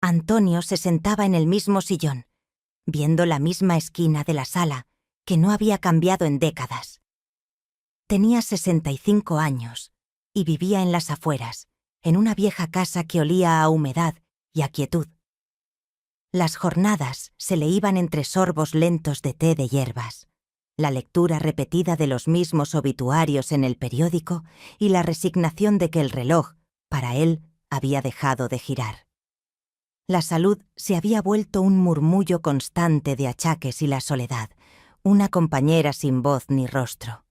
Antonio se sentaba en el mismo sillón, viendo la misma esquina de la sala que no había cambiado en décadas. Tenía 65 años y vivía en las afueras, en una vieja casa que olía a humedad y a quietud. Las jornadas se le iban entre sorbos lentos de té de hierbas, la lectura repetida de los mismos obituarios en el periódico y la resignación de que el reloj, para él, había dejado de girar. La salud se había vuelto un murmullo constante de achaques y la soledad, una compañera sin voz ni rostro.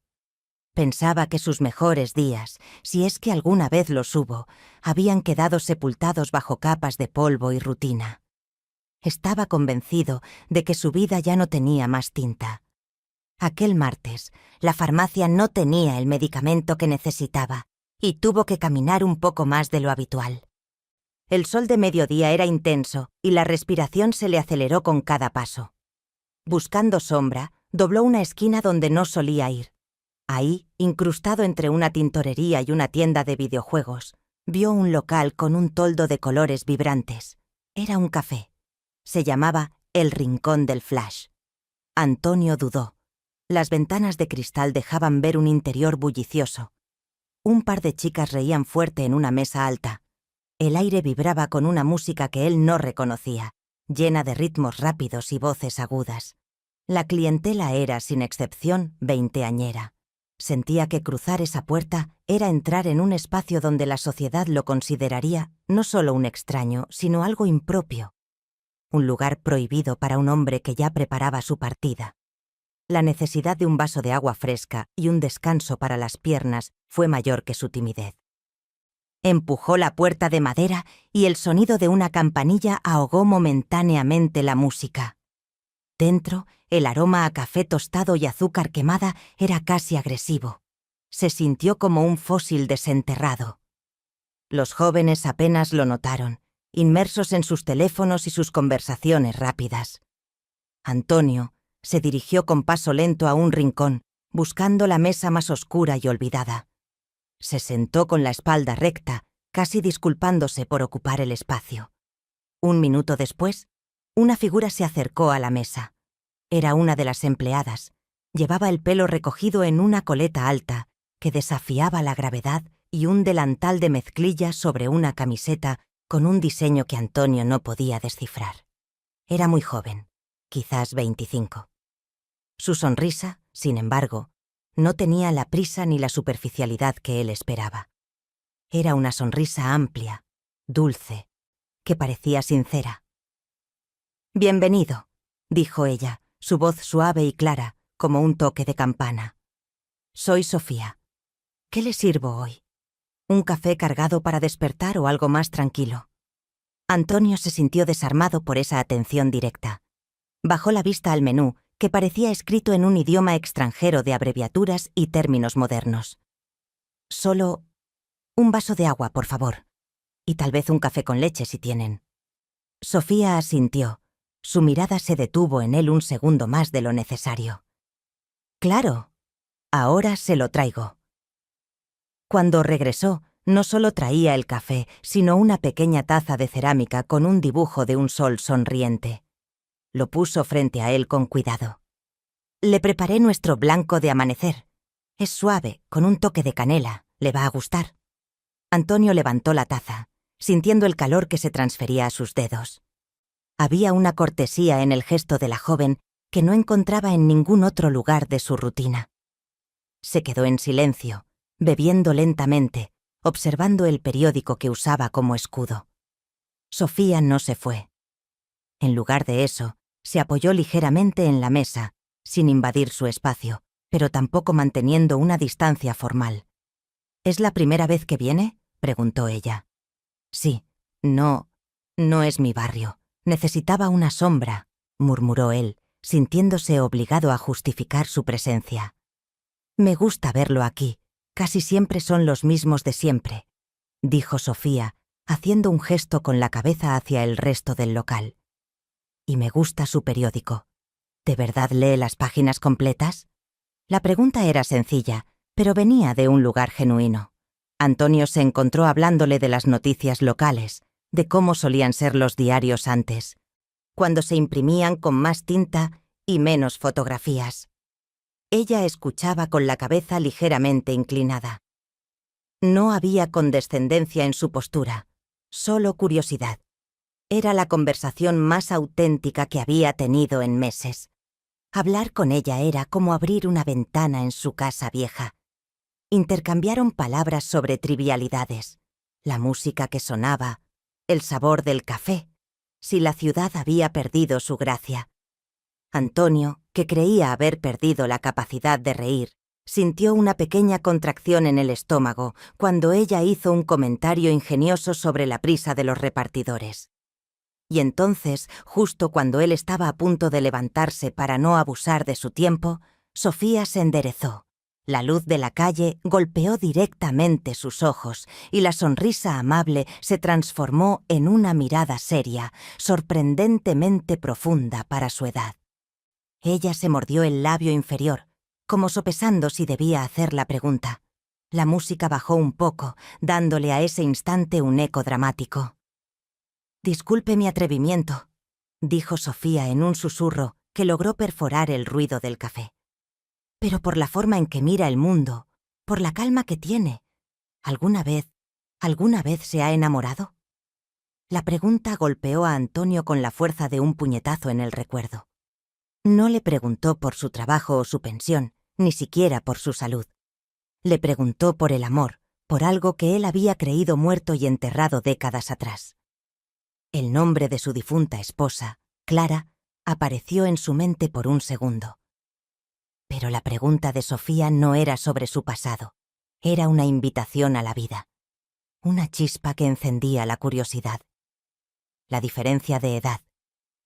Pensaba que sus mejores días, si es que alguna vez los hubo, habían quedado sepultados bajo capas de polvo y rutina. Estaba convencido de que su vida ya no tenía más tinta. Aquel martes, la farmacia no tenía el medicamento que necesitaba y tuvo que caminar un poco más de lo habitual. El sol de mediodía era intenso y la respiración se le aceleró con cada paso. Buscando sombra, dobló una esquina donde no solía ir. Ahí, incrustado entre una tintorería y una tienda de videojuegos, vio un local con un toldo de colores vibrantes. Era un café. Se llamaba El Rincón del Flash. Antonio dudó. Las ventanas de cristal dejaban ver un interior bullicioso. Un par de chicas reían fuerte en una mesa alta. El aire vibraba con una música que él no reconocía, llena de ritmos rápidos y voces agudas. La clientela era, sin excepción, veinteañera. Sentía que cruzar esa puerta era entrar en un espacio donde la sociedad lo consideraría no solo un extraño, sino algo impropio. Un lugar prohibido para un hombre que ya preparaba su partida. La necesidad de un vaso de agua fresca y un descanso para las piernas fue mayor que su timidez. Empujó la puerta de madera y el sonido de una campanilla ahogó momentáneamente la música. Dentro, el aroma a café tostado y azúcar quemada era casi agresivo. Se sintió como un fósil desenterrado. Los jóvenes apenas lo notaron, inmersos en sus teléfonos y sus conversaciones rápidas. Antonio se dirigió con paso lento a un rincón, buscando la mesa más oscura y olvidada. Se sentó con la espalda recta, casi disculpándose por ocupar el espacio. Un minuto después, una figura se acercó a la mesa. Era una de las empleadas. Llevaba el pelo recogido en una coleta alta, que desafiaba la gravedad, y un delantal de mezclilla sobre una camiseta con un diseño que Antonio no podía descifrar. Era muy joven, quizás 25. Su sonrisa, sin embargo, no tenía la prisa ni la superficialidad que él esperaba. Era una sonrisa amplia, dulce, que parecía sincera. «Bienvenido», dijo ella, su voz suave y clara, como un toque de campana. «Soy Sofía. ¿Qué le sirvo hoy? ¿Un café cargado para despertar o algo más tranquilo?» Antonio se sintió desarmado por esa atención directa. Bajó la vista al menú, que parecía escrito en un idioma extranjero de abreviaturas y términos modernos. «Solo un vaso de agua, por favor. Y tal vez un café con leche si tienen». Sofía asintió. Su mirada se detuvo en él un segundo más de lo necesario. «Claro, ahora se lo traigo». Cuando regresó, no solo traía el café, sino una pequeña taza de cerámica con un dibujo de un sol sonriente. Lo puso frente a él con cuidado. «Le preparé nuestro blanco de amanecer. Es suave, con un toque de canela. Le va a gustar». Antonio levantó la taza, sintiendo el calor que se transfería a sus dedos. Había una cortesía en el gesto de la joven que no encontraba en ningún otro lugar de su rutina. Se quedó en silencio, bebiendo lentamente, observando el periódico que usaba como escudo. Sofía no se fue. En lugar de eso, se apoyó ligeramente en la mesa, sin invadir su espacio, pero tampoco manteniendo una distancia formal. «¿Es la primera vez que viene?», preguntó ella. «Sí, no es mi barrio. Necesitaba una sombra», murmuró él, sintiéndose obligado a justificar su presencia. «Me gusta verlo aquí. Casi siempre son los mismos de siempre», dijo Sofía, haciendo un gesto con la cabeza hacia el resto del local. «Y me gusta su periódico. ¿De verdad lee las páginas completas?». La pregunta era sencilla, pero venía de un lugar genuino. Antonio se encontró hablándole de las noticias locales, de cómo solían ser los diarios antes, cuando se imprimían con más tinta y menos fotografías. Ella escuchaba con la cabeza ligeramente inclinada. No había condescendencia en su postura, solo curiosidad. Era la conversación más auténtica que había tenido en meses. Hablar con ella era como abrir una ventana en su casa vieja. Intercambiaron palabras sobre trivialidades, la música que sonaba, el sabor del café, si la ciudad había perdido su gracia. Antonio, que creía haber perdido la capacidad de reír, sintió una pequeña contracción en el estómago cuando ella hizo un comentario ingenioso sobre la prisa de los repartidores. Y entonces, justo cuando él estaba a punto de levantarse para no abusar de su tiempo, Sofía se enderezó. La luz de la calle golpeó directamente sus ojos y la sonrisa amable se transformó en una mirada seria, sorprendentemente profunda para su edad. Ella se mordió el labio inferior, como sopesando si debía hacer la pregunta. La música bajó un poco, dándole a ese instante un eco dramático. «Disculpe mi atrevimiento», dijo Sofía en un susurro que logró perforar el ruido del café. «Pero por la forma en que mira el mundo, por la calma que tiene, ¿alguna vez se ha enamorado?» La pregunta golpeó a Antonio con la fuerza de un puñetazo en el recuerdo. No le preguntó por su trabajo o su pensión, ni siquiera por su salud. Le preguntó por el amor, por algo que él había creído muerto y enterrado décadas atrás. El nombre de su difunta esposa, Clara, apareció en su mente por un segundo. Pero la pregunta de Sofía no era sobre su pasado, era una invitación a la vida, una chispa que encendía la curiosidad. La diferencia de edad,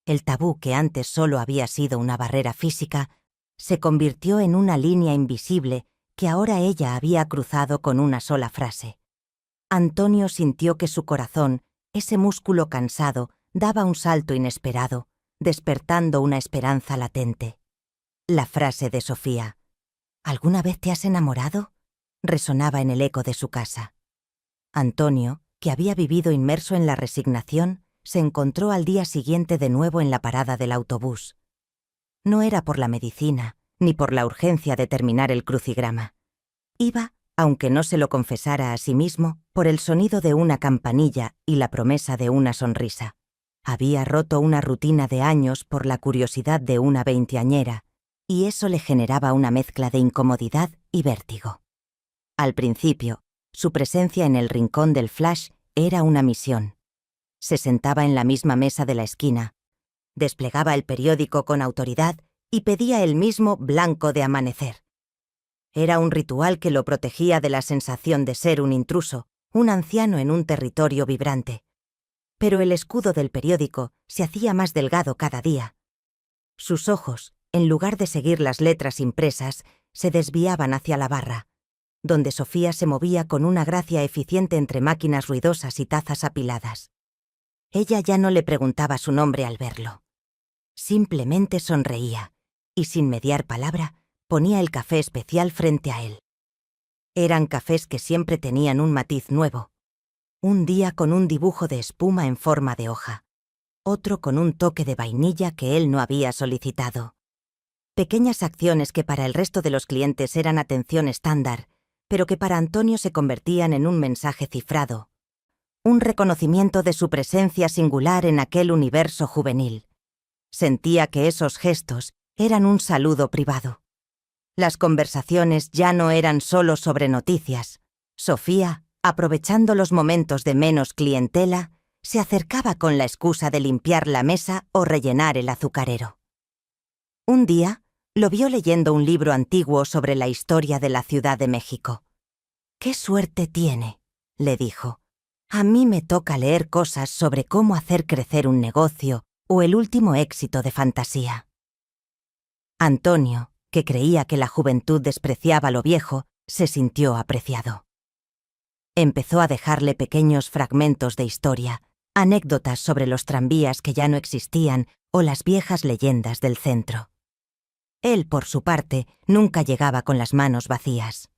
el tabú que antes solo había sido una barrera física, se convirtió en una línea invisible que ahora ella había cruzado con una sola frase. Antonio sintió que su corazón, ese músculo cansado, daba un salto inesperado, despertando una esperanza latente. La frase de Sofía, «¿Alguna vez te has enamorado?», resonaba en el eco de su casa. Antonio, que había vivido inmerso en la resignación, se encontró al día siguiente de nuevo en la parada del autobús. No era por la medicina, ni por la urgencia de terminar el crucigrama. Iba, aunque no se lo confesara a sí mismo, por el sonido de una campanilla y la promesa de una sonrisa. Había roto una rutina de años por la curiosidad de una veinteañera, y eso le generaba una mezcla de incomodidad y vértigo. Al principio, su presencia en el rincón del flash era una misión. Se sentaba en la misma mesa de la esquina, desplegaba el periódico con autoridad y pedía el mismo blanco de amanecer. Era un ritual que lo protegía de la sensación de ser un intruso, un anciano en un territorio vibrante. Pero el escudo del periódico se hacía más delgado cada día. Sus ojos, en lugar de seguir las letras impresas, se desviaban hacia la barra, donde Sofía se movía con una gracia eficiente entre máquinas ruidosas y tazas apiladas. Ella ya no le preguntaba su nombre al verlo. Simplemente sonreía, y sin mediar palabra, ponía el café especial frente a él. Eran cafés que siempre tenían un matiz nuevo. Un día con un dibujo de espuma en forma de hoja. Otro con un toque de vainilla que él no había solicitado. Pequeñas acciones que para el resto de los clientes eran atención estándar, pero que para Antonio se convertían en un mensaje cifrado. Un reconocimiento de su presencia singular en aquel universo juvenil. Sentía que esos gestos eran un saludo privado. Las conversaciones ya no eran solo sobre noticias. Sofía, aprovechando los momentos de menos clientela, se acercaba con la excusa de limpiar la mesa o rellenar el azucarero. Un día, lo vio leyendo un libro antiguo sobre la historia de la Ciudad de México. «¡Qué suerte tiene!», le dijo. «A mí me toca leer cosas sobre cómo hacer crecer un negocio o el último éxito de fantasía». Antonio, que creía que la juventud despreciaba lo viejo, se sintió apreciado. Empezó a dejarle pequeños fragmentos de historia, anécdotas sobre los tranvías que ya no existían o las viejas leyendas del centro. Él, por su parte, nunca llegaba con las manos vacías.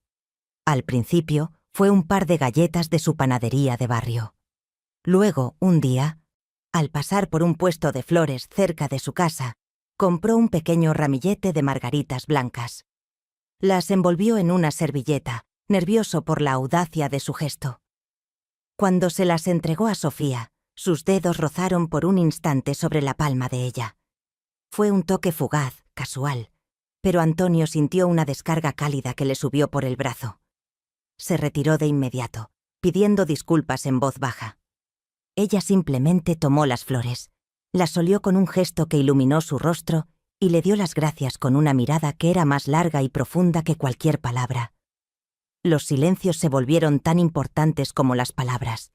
Al principio, fue un par de galletas de su panadería de barrio. Luego, un día, al pasar por un puesto de flores cerca de su casa, compró un pequeño ramillete de margaritas blancas. Las envolvió en una servilleta, nervioso por la audacia de su gesto. Cuando se las entregó a Sofía, sus dedos rozaron por un instante sobre la palma de ella. Fue un toque fugaz, casual, pero Antonio sintió una descarga cálida que le subió por el brazo. Se retiró de inmediato, pidiendo disculpas en voz baja. Ella simplemente tomó las flores, las olió con un gesto que iluminó su rostro y le dio las gracias con una mirada que era más larga y profunda que cualquier palabra. Los silencios se volvieron tan importantes como las palabras.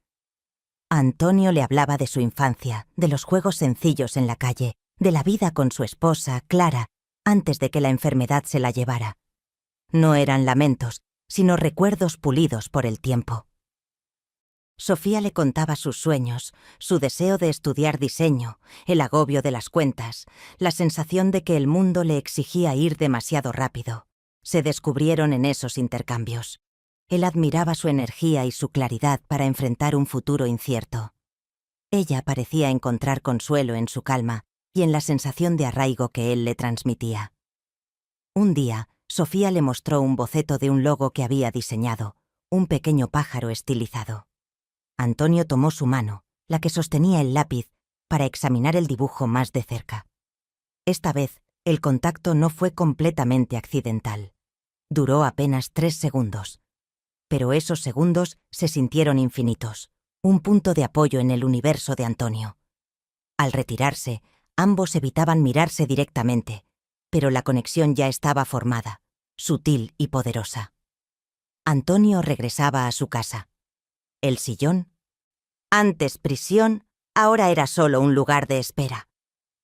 A Antonio le hablaba de su infancia, de los juegos sencillos en la calle, de la vida con su esposa, Clara, antes de que la enfermedad se la llevara. No eran lamentos, sino recuerdos pulidos por el tiempo. Sofía le contaba sus sueños, su deseo de estudiar diseño, el agobio de las cuentas, la sensación de que el mundo le exigía ir demasiado rápido. Se descubrieron en esos intercambios. Él admiraba su energía y su claridad para enfrentar un futuro incierto. Ella parecía encontrar consuelo en su calma y en la sensación de arraigo que él le transmitía. Un día, Sofía le mostró un boceto de un logo que había diseñado, un pequeño pájaro estilizado. Antonio tomó su mano, la que sostenía el lápiz, para examinar el dibujo más de cerca. Esta vez, el contacto no fue completamente accidental. Duró apenas 3 segundos. Pero esos segundos se sintieron infinitos, un punto de apoyo en el universo de Antonio. Al retirarse, ambos evitaban mirarse directamente, pero la conexión ya estaba formada, sutil y poderosa. Antonio regresaba a su casa. El sillón, antes prisión, ahora era solo un lugar de espera.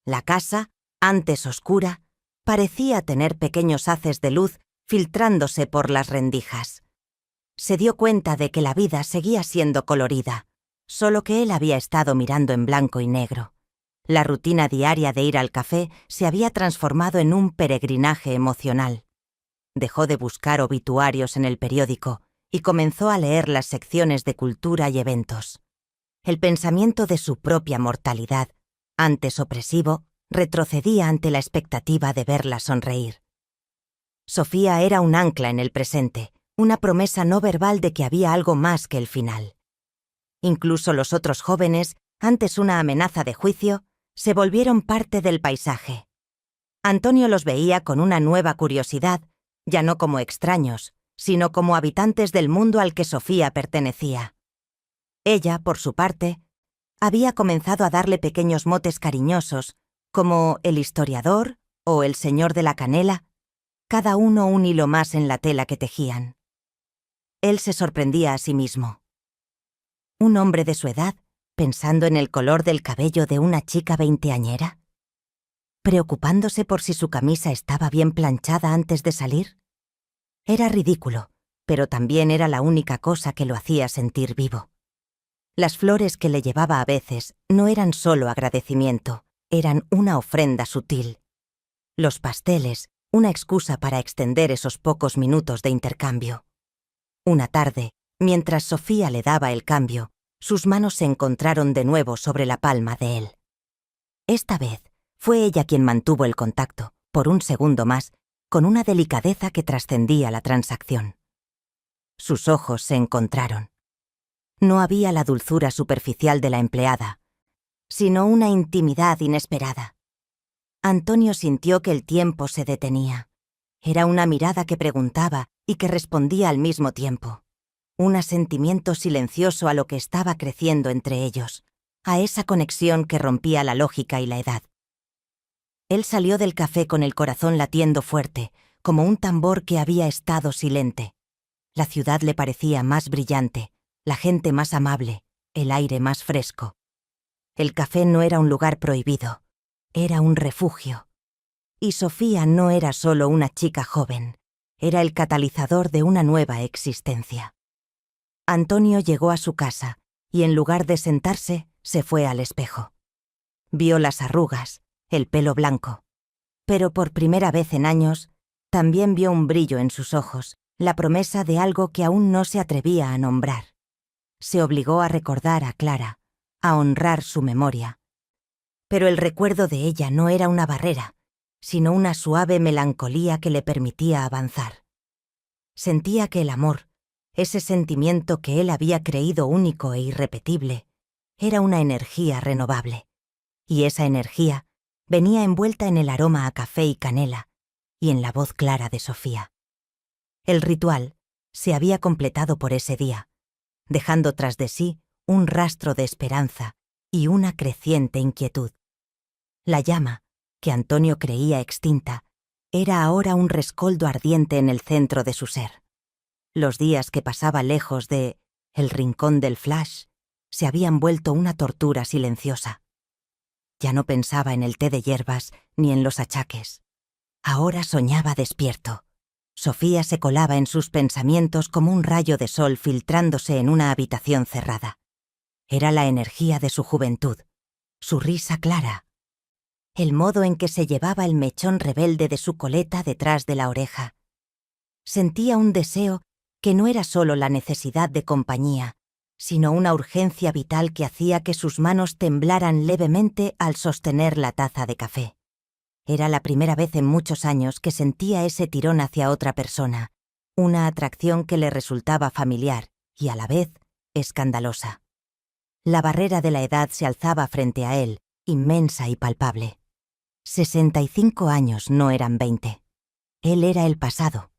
La casa, antes oscura, parecía tener pequeños haces de luz filtrándose por las rendijas. Se dio cuenta de que la vida seguía siendo colorida, solo que él había estado mirando en blanco y negro. La rutina diaria de ir al café se había transformado en un peregrinaje emocional. Dejó de buscar obituarios en el periódico y comenzó a leer las secciones de cultura y eventos. El pensamiento de su propia mortalidad, antes opresivo, retrocedía ante la expectativa de verla sonreír. Sofía era un ancla en el presente, una promesa no verbal de que había algo más que el final. Incluso los otros jóvenes, antes una amenaza de juicio, se volvieron parte del paisaje. Antonio los veía con una nueva curiosidad, ya no como extraños, sino como habitantes del mundo al que Sofía pertenecía. Ella, por su parte, había comenzado a darle pequeños motes cariñosos, como el historiador o el señor de la canela, cada uno un hilo más en la tela que tejían. Él se sorprendía a sí mismo. ¿Un hombre de su edad, pensando en el color del cabello de una chica veinteañera? ¿Preocupándose por si su camisa estaba bien planchada antes de salir? Era ridículo, pero también era la única cosa que lo hacía sentir vivo. Las flores que le llevaba a veces no eran solo agradecimiento, eran una ofrenda sutil. Los pasteles, una excusa para extender esos pocos minutos de intercambio. Una tarde, mientras Sofía le daba el cambio, sus manos se encontraron de nuevo sobre la palma de él. Esta vez, fue ella quien mantuvo el contacto, por un segundo más, con una delicadeza que trascendía la transacción. Sus ojos se encontraron. No había la dulzura superficial de la empleada, sino una intimidad inesperada. Antonio sintió que el tiempo se detenía. Era una mirada que preguntaba y que respondía al mismo tiempo. Un asentimiento silencioso a lo que estaba creciendo entre ellos, a esa conexión que rompía la lógica y la edad. Él salió del café con el corazón latiendo fuerte, como un tambor que había estado silente. La ciudad le parecía más brillante, la gente más amable, el aire más fresco. El café no era un lugar prohibido, era un refugio. Y Sofía no era solo una chica joven, era el catalizador de una nueva existencia. Antonio llegó a su casa y en lugar de sentarse, se fue al espejo. Vio las arrugas, el pelo blanco. Pero por primera vez en años, también vio un brillo en sus ojos, la promesa de algo que aún no se atrevía a nombrar. Se obligó a recordar a Clara, a honrar su memoria. Pero el recuerdo de ella no era una barrera, sino una suave melancolía que le permitía avanzar. Sentía que el amor, ese sentimiento que él había creído único e irrepetible, era una energía renovable. Y esa energía venía envuelta en el aroma a café y canela y en la voz clara de Sofía. El ritual se había completado por ese día, dejando tras de sí un rastro de esperanza y una creciente inquietud. La llama, que Antonio creía extinta, era ahora un rescoldo ardiente en el centro de su ser. Los días que pasaba lejos de el rincón del flash se habían vuelto una tortura silenciosa. Ya no pensaba en el té de hierbas ni en los achaques. Ahora soñaba despierto. Sofía se colaba en sus pensamientos como un rayo de sol filtrándose en una habitación cerrada. Era la energía de su juventud, su risa clara, el modo en que se llevaba el mechón rebelde de su coleta detrás de la oreja. Sentía un deseo que no era solo la necesidad de compañía, sino una urgencia vital que hacía que sus manos temblaran levemente al sostener la taza de café. Era la primera vez en muchos años que sentía ese tirón hacia otra persona, una atracción que le resultaba familiar y a la vez escandalosa. La barrera de la edad se alzaba frente a él, inmensa y palpable. 65 años no eran 20. Él era el pasado,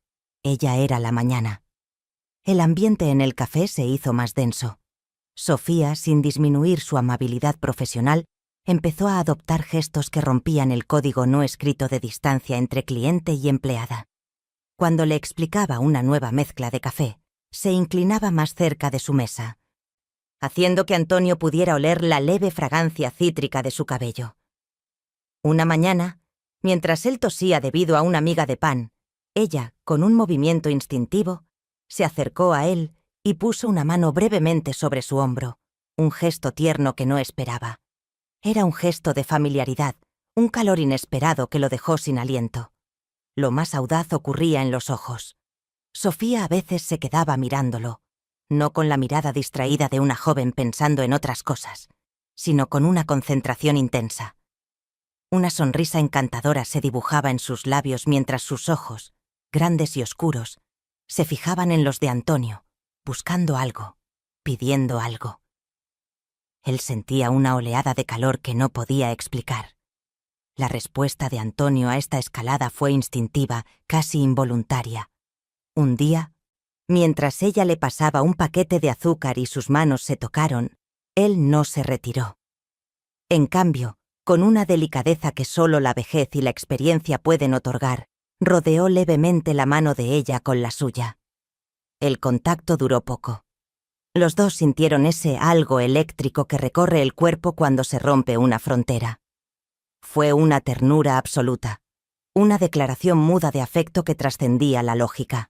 ella era la mañana. El ambiente en el café se hizo más denso. Sofía, sin disminuir su amabilidad profesional, empezó a adoptar gestos que rompían el código no escrito de distancia entre cliente y empleada. Cuando le explicaba una nueva mezcla de café, se inclinaba más cerca de su mesa, haciendo que Antonio pudiera oler la leve fragancia cítrica de su cabello. Una mañana, mientras él tosía debido a una miga de pan, ella, con un movimiento instintivo, se acercó a él y puso una mano brevemente sobre su hombro, un gesto tierno que no esperaba. Era un gesto de familiaridad, un calor inesperado que lo dejó sin aliento. Lo más audaz ocurría en los ojos. Sofía a veces se quedaba mirándolo, no con la mirada distraída de una joven pensando en otras cosas, sino con una concentración intensa. Una sonrisa encantadora se dibujaba en sus labios mientras sus ojos, grandes y oscuros, se fijaban en los de Antonio, buscando algo, pidiendo algo. Él sentía una oleada de calor que no podía explicar. La respuesta de Antonio a esta escalada fue instintiva, casi involuntaria. Un día, mientras ella le pasaba un paquete de azúcar y sus manos se tocaron, él no se retiró. En cambio, con una delicadeza que solo la vejez y la experiencia pueden otorgar, rodeó levemente la mano de ella con la suya. El contacto duró poco. Los dos sintieron ese algo eléctrico que recorre el cuerpo cuando se rompe una frontera. Fue una ternura absoluta, una declaración muda de afecto que trascendía la lógica.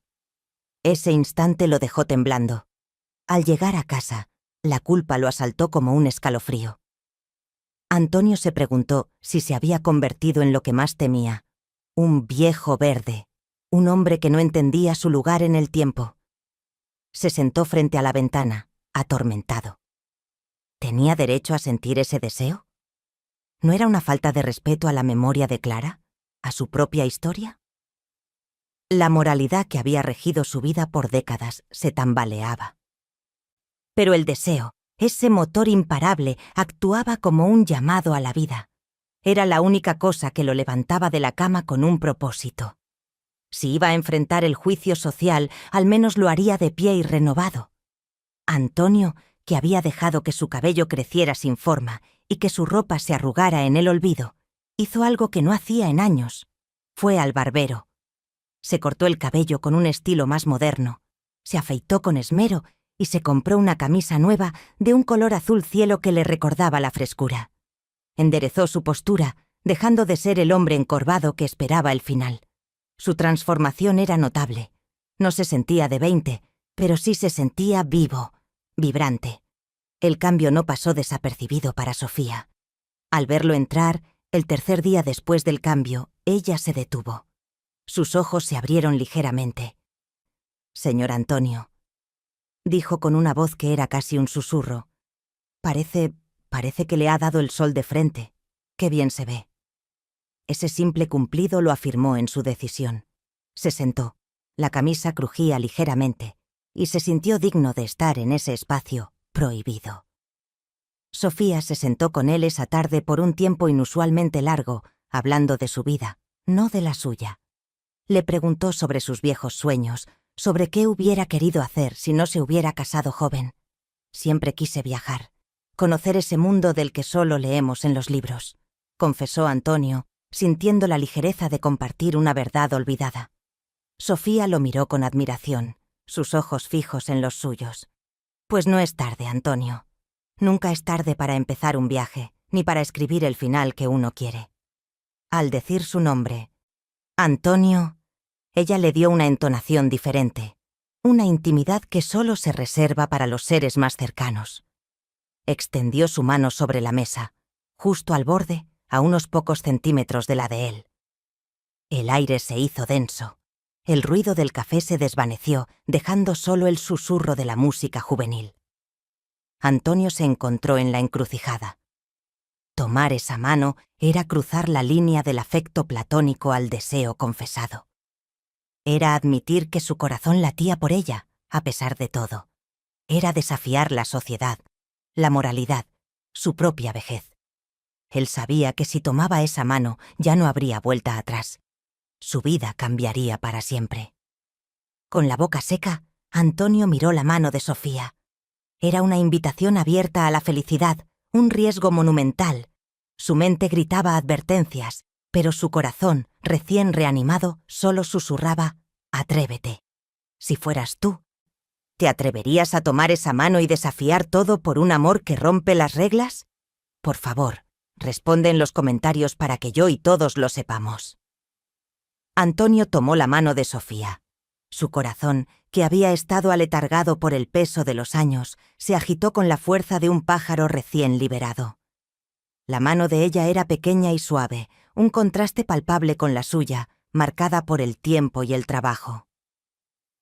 Ese instante lo dejó temblando. Al llegar a casa, la culpa lo asaltó como un escalofrío. Antonio se preguntó si se había convertido en lo que más temía, un viejo verde, un hombre que no entendía su lugar en el tiempo. Se sentó frente a la ventana, atormentado. ¿Tenía derecho a sentir ese deseo? ¿No era una falta de respeto a la memoria de Clara, a su propia historia? La moralidad que había regido su vida por décadas se tambaleaba. Pero el deseo, ese motor imparable, actuaba como un llamado a la vida. Era la única cosa que lo levantaba de la cama con un propósito. Si iba a enfrentar el juicio social, al menos lo haría de pie y renovado. Antonio, que había dejado que su cabello creciera sin forma y que su ropa se arrugara en el olvido, hizo algo que no hacía en años. Fue al barbero. Se cortó el cabello con un estilo más moderno, se afeitó con esmero y se compró una camisa nueva de un color azul cielo que le recordaba la frescura. Enderezó su postura, dejando de ser el hombre encorvado que esperaba el final. Su transformación era notable. No se sentía de 20, pero sí se sentía vivo, vibrante. El cambio no pasó desapercibido para Sofía. Al verlo entrar, el tercer día después del cambio, ella se detuvo. Sus ojos se abrieron ligeramente. «Señor Antonio», dijo con una voz que era casi un susurro, Parece que le ha dado el sol de frente. Qué bien se ve. Ese simple cumplido lo afirmó en su decisión. Se sentó. La camisa crujía ligeramente y se sintió digno de estar en ese espacio prohibido. Sofía se sentó con él esa tarde por un tiempo inusualmente largo, hablando de su vida, no de la suya. Le preguntó sobre sus viejos sueños, sobre qué hubiera querido hacer si no se hubiera casado joven. Siempre quise viajar, conocer ese mundo del que solo leemos en los libros, confesó Antonio, sintiendo la ligereza de compartir una verdad olvidada. Sofía lo miró con admiración, sus ojos fijos en los suyos. Pues no es tarde, Antonio. Nunca es tarde para empezar un viaje, ni para escribir el final que uno quiere. Al decir su nombre, Antonio, ella le dio una entonación diferente, una intimidad que solo se reserva para los seres más cercanos. Extendió su mano sobre la mesa, justo al borde, a unos pocos centímetros de la de él. El aire se hizo denso. El ruido del café se desvaneció, dejando solo el susurro de la música juvenil. Antonio se encontró en la encrucijada. Tomar esa mano era cruzar la línea del afecto platónico al deseo confesado. Era admitir que su corazón latía por ella, a pesar de todo. Era desafiar la sociedad, la moralidad, su propia vejez. Él sabía que si tomaba esa mano ya no habría vuelta atrás. Su vida cambiaría para siempre. Con la boca seca, Antonio miró la mano de Sofía. Era una invitación abierta a la felicidad, un riesgo monumental. Su mente gritaba advertencias, pero su corazón, recién reanimado, solo susurraba: «Atrévete. Si fueras tú, ¿te atreverías a tomar esa mano y desafiar todo por un amor que rompe las reglas? Por favor, responde en los comentarios para que yo y todos lo sepamos». Antonio tomó la mano de Sofía. Su corazón, que había estado aletargado por el peso de los años, se agitó con la fuerza de un pájaro recién liberado. La mano de ella era pequeña y suave, un contraste palpable con la suya, marcada por el tiempo y el trabajo.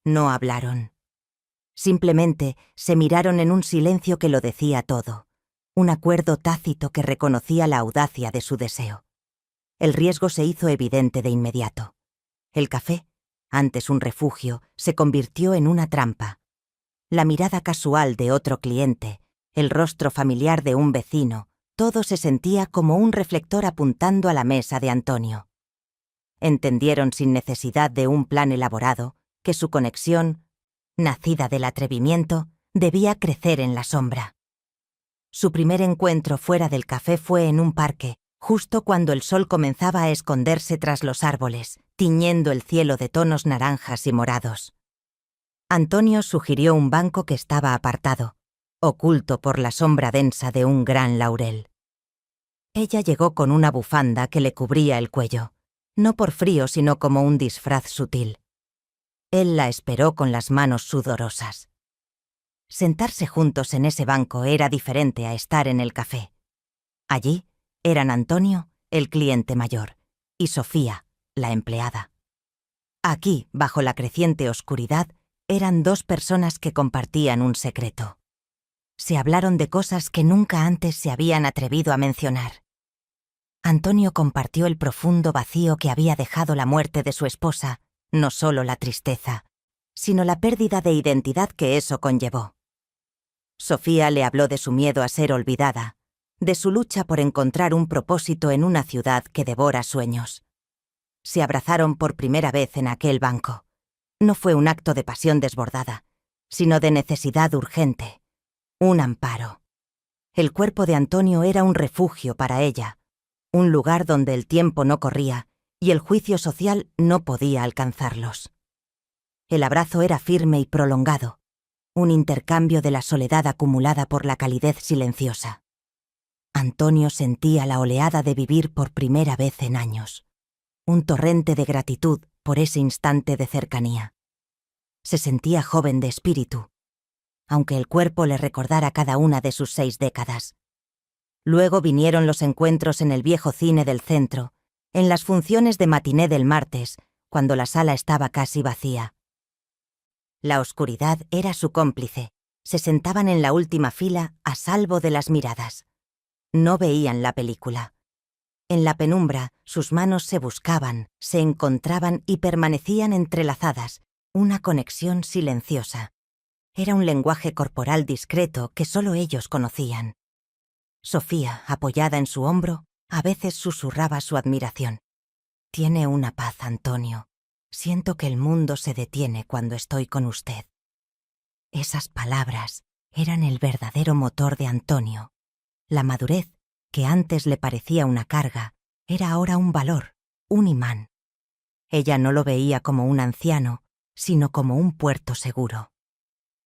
No hablaron. Simplemente se miraron en un silencio que lo decía todo, un acuerdo tácito que reconocía la audacia de su deseo. El riesgo se hizo evidente de inmediato. El café, antes un refugio, se convirtió en una trampa. La mirada casual de otro cliente, el rostro familiar de un vecino, todo se sentía como un reflector apuntando a la mesa de Antonio. Entendieron sin necesidad de un plan elaborado que su conexión, nacida del atrevimiento, debía crecer en la sombra. Su primer encuentro fuera del café fue en un parque, justo cuando el sol comenzaba a esconderse tras los árboles, tiñendo el cielo de tonos naranjas y morados. Antonio sugirió un banco que estaba apartado, oculto por la sombra densa de un gran laurel. Ella llegó con una bufanda que le cubría el cuello, no por frío sino como un disfraz sutil. Él la esperó con las manos sudorosas. Sentarse juntos en ese banco era diferente a estar en el café. Allí eran Antonio, el cliente mayor, y Sofía, la empleada. Aquí, bajo la creciente oscuridad, eran dos personas que compartían un secreto. Se hablaron de cosas que nunca antes se habían atrevido a mencionar. Antonio compartió el profundo vacío que había dejado la muerte de su esposa, no solo la tristeza, sino la pérdida de identidad que eso conllevó. Sofía le habló de su miedo a ser olvidada, de su lucha por encontrar un propósito en una ciudad que devora sueños. Se abrazaron por primera vez en aquel banco. No fue un acto de pasión desbordada, sino de necesidad urgente, un amparo. El cuerpo de Antonio era un refugio para ella, un lugar donde el tiempo no corría y el juicio social no podía alcanzarlos. El abrazo era firme y prolongado, un intercambio de la soledad acumulada por la calidez silenciosa. Antonio sentía la oleada de vivir por primera vez en años, un torrente de gratitud por ese instante de cercanía. Se sentía joven de espíritu, aunque el cuerpo le recordara cada una de sus 6 décadas. Luego vinieron los encuentros en el viejo cine del centro, en las funciones de matiné del martes, cuando la sala estaba casi vacía. La oscuridad era su cómplice. Se sentaban en la última fila a salvo de las miradas. No veían la película. En la penumbra, sus manos se buscaban, se encontraban y permanecían entrelazadas, una conexión silenciosa. Era un lenguaje corporal discreto que solo ellos conocían. Sofía, apoyada en su hombro, a veces susurraba su admiración. «Tiene una paz, Antonio. Siento que el mundo se detiene cuando estoy con usted». Esas palabras eran el verdadero motor de Antonio. La madurez, que antes le parecía una carga, era ahora un valor, un imán. Ella no lo veía como un anciano, sino como un puerto seguro.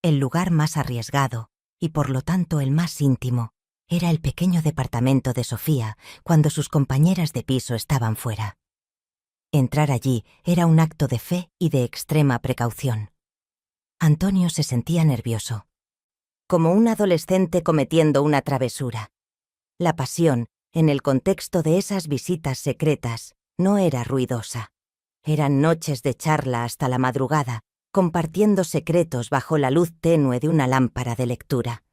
El lugar más arriesgado, y por lo tanto el más íntimo, era el pequeño departamento de Sofía cuando sus compañeras de piso estaban fuera. Entrar allí era un acto de fe y de extrema precaución. Antonio se sentía nervioso, como un adolescente cometiendo una travesura. La pasión, en el contexto de esas visitas secretas, no era ruidosa. Eran noches de charla hasta la madrugada, compartiendo secretos bajo la luz tenue de una lámpara de lectura.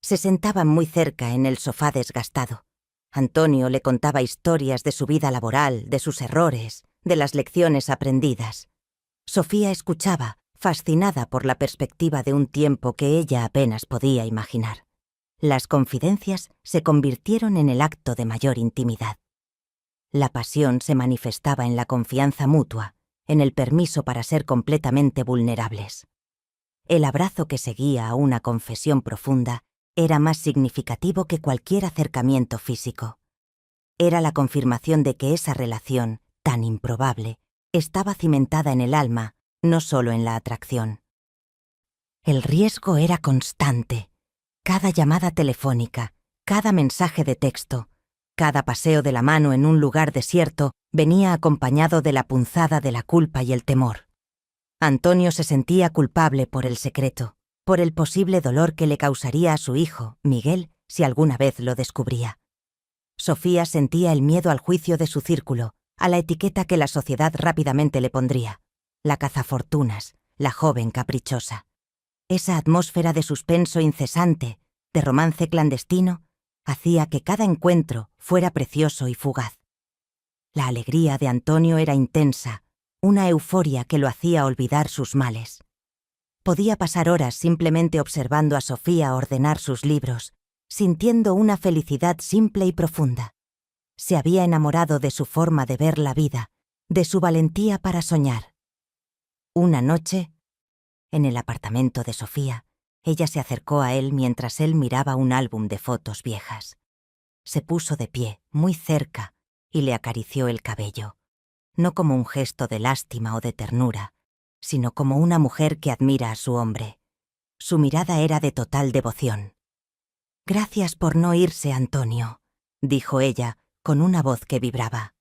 Se sentaban muy cerca en el sofá desgastado. Antonio le contaba historias de su vida laboral, de sus errores, de las lecciones aprendidas. Sofía escuchaba, fascinada por la perspectiva de un tiempo que ella apenas podía imaginar. Las confidencias se convirtieron en el acto de mayor intimidad. La pasión se manifestaba en la confianza mutua, en el permiso para ser completamente vulnerables. El abrazo que seguía a una confesión profunda era más significativo que cualquier acercamiento físico. Era la confirmación de que esa relación, tan improbable, estaba cimentada en el alma, no solo en la atracción. El riesgo era constante. Cada llamada telefónica, cada mensaje de texto, cada paseo de la mano en un lugar desierto venía acompañado de la punzada de la culpa y el temor. Antonio se sentía culpable por el secreto, por el posible dolor que le causaría a su hijo, Miguel, si alguna vez lo descubría. Sofía sentía el miedo al juicio de su círculo, a la etiqueta que la sociedad rápidamente le pondría: la cazafortunas, la joven caprichosa. Esa atmósfera de suspenso incesante, de romance clandestino, hacía que cada encuentro fuera precioso y fugaz. La alegría de Antonio era intensa, una euforia que lo hacía olvidar sus males. Podía pasar horas simplemente observando a Sofía ordenar sus libros, sintiendo una felicidad simple y profunda. Se había enamorado de su forma de ver la vida, de su valentía para soñar. Una noche, en el apartamento de Sofía, ella se acercó a él mientras él miraba un álbum de fotos viejas. Se puso de pie, muy cerca, y le acarició el cabello, no como un gesto de lástima o de ternura, sino como una mujer que admira a su hombre. Su mirada era de total devoción. «Gracias por no irse, Antonio», dijo ella, con una voz que vibraba.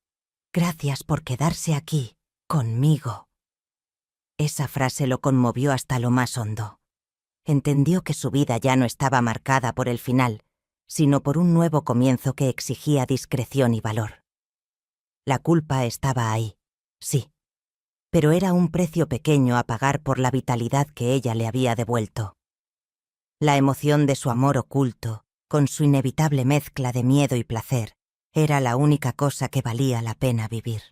«Gracias por quedarse aquí, conmigo». Esa frase lo conmovió hasta lo más hondo. Entendió que su vida ya no estaba marcada por el final, sino por un nuevo comienzo que exigía discreción y valor. La culpa estaba ahí, sí, pero era un precio pequeño a pagar por la vitalidad que ella le había devuelto. La emoción de su amor oculto, con su inevitable mezcla de miedo y placer, era la única cosa que valía la pena vivir.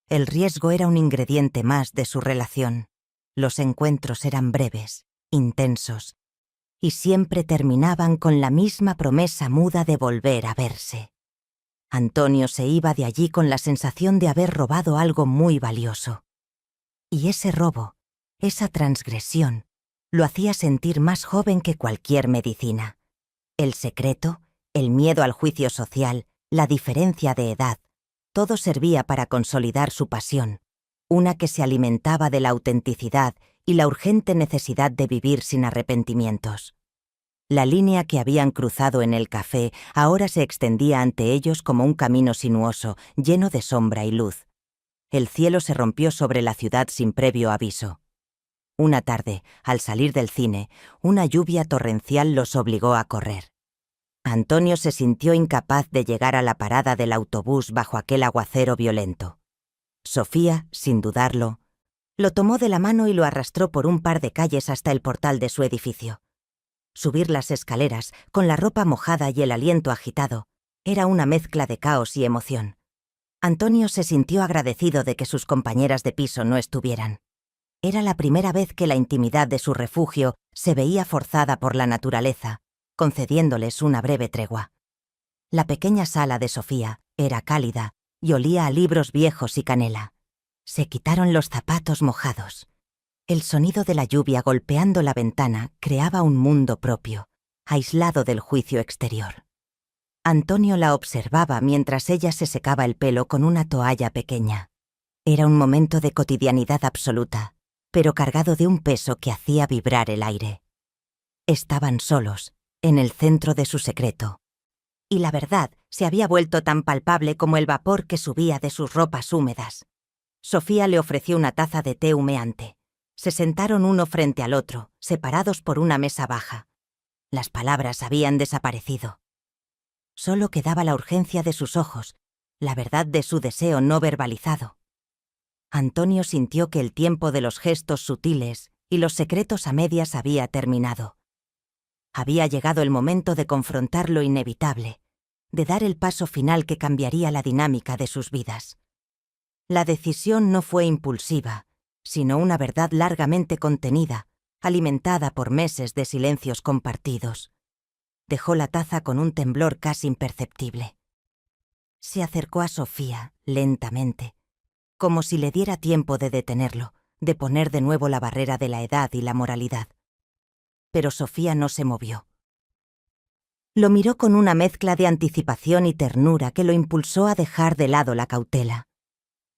El riesgo era un ingrediente más de su relación. Los encuentros eran breves, intensos, y siempre terminaban con la misma promesa muda de volver a verse. Antonio se iba de allí con la sensación de haber robado algo muy valioso. Y ese robo, esa transgresión, lo hacía sentir más joven que cualquier medicina. El secreto, el miedo al juicio social, la diferencia de edad, todo servía para consolidar su pasión, una que se alimentaba de la autenticidad y la urgente necesidad de vivir sin arrepentimientos. La línea que habían cruzado en el café ahora se extendía ante ellos como un camino sinuoso, lleno de sombra y luz. El cielo se rompió sobre la ciudad sin previo aviso. Una tarde, al salir del cine, una lluvia torrencial los obligó a correr. Antonio se sintió incapaz de llegar a la parada del autobús bajo aquel aguacero violento. Sofía, sin dudarlo, lo tomó de la mano y lo arrastró por un par de calles hasta el portal de su edificio. Subir las escaleras, con la ropa mojada y el aliento agitado, era una mezcla de caos y emoción. Antonio se sintió agradecido de que sus compañeras de piso no estuvieran. Era la primera vez que la intimidad de su refugio se veía forzada por la naturaleza, concediéndoles una breve tregua. La pequeña sala de Sofía era cálida y olía a libros viejos y canela. Se quitaron los zapatos mojados. El sonido de la lluvia golpeando la ventana creaba un mundo propio, aislado del juicio exterior. Antonio la observaba mientras ella se secaba el pelo con una toalla pequeña. Era un momento de cotidianidad absoluta, pero cargado de un peso que hacía vibrar el aire. Estaban solos, en el centro de su secreto. Y la verdad se había vuelto tan palpable como el vapor que subía de sus ropas húmedas. Sofía le ofreció una taza de té humeante. Se sentaron uno frente al otro, separados por una mesa baja. Las palabras habían desaparecido. Solo quedaba la urgencia de sus ojos, la verdad de su deseo no verbalizado. Antonio sintió que el tiempo de los gestos sutiles y los secretos a medias había terminado. Había llegado el momento de confrontar lo inevitable, de dar el paso final que cambiaría la dinámica de sus vidas. La decisión no fue impulsiva, sino una verdad largamente contenida, alimentada por meses de silencios compartidos. Dejó la taza con un temblor casi imperceptible. Se acercó a Sofía, lentamente, como si le diera tiempo de detenerlo, de poner de nuevo la barrera de la edad y la moralidad. Pero Sofía no se movió. Lo miró con una mezcla de anticipación y ternura que lo impulsó a dejar de lado la cautela.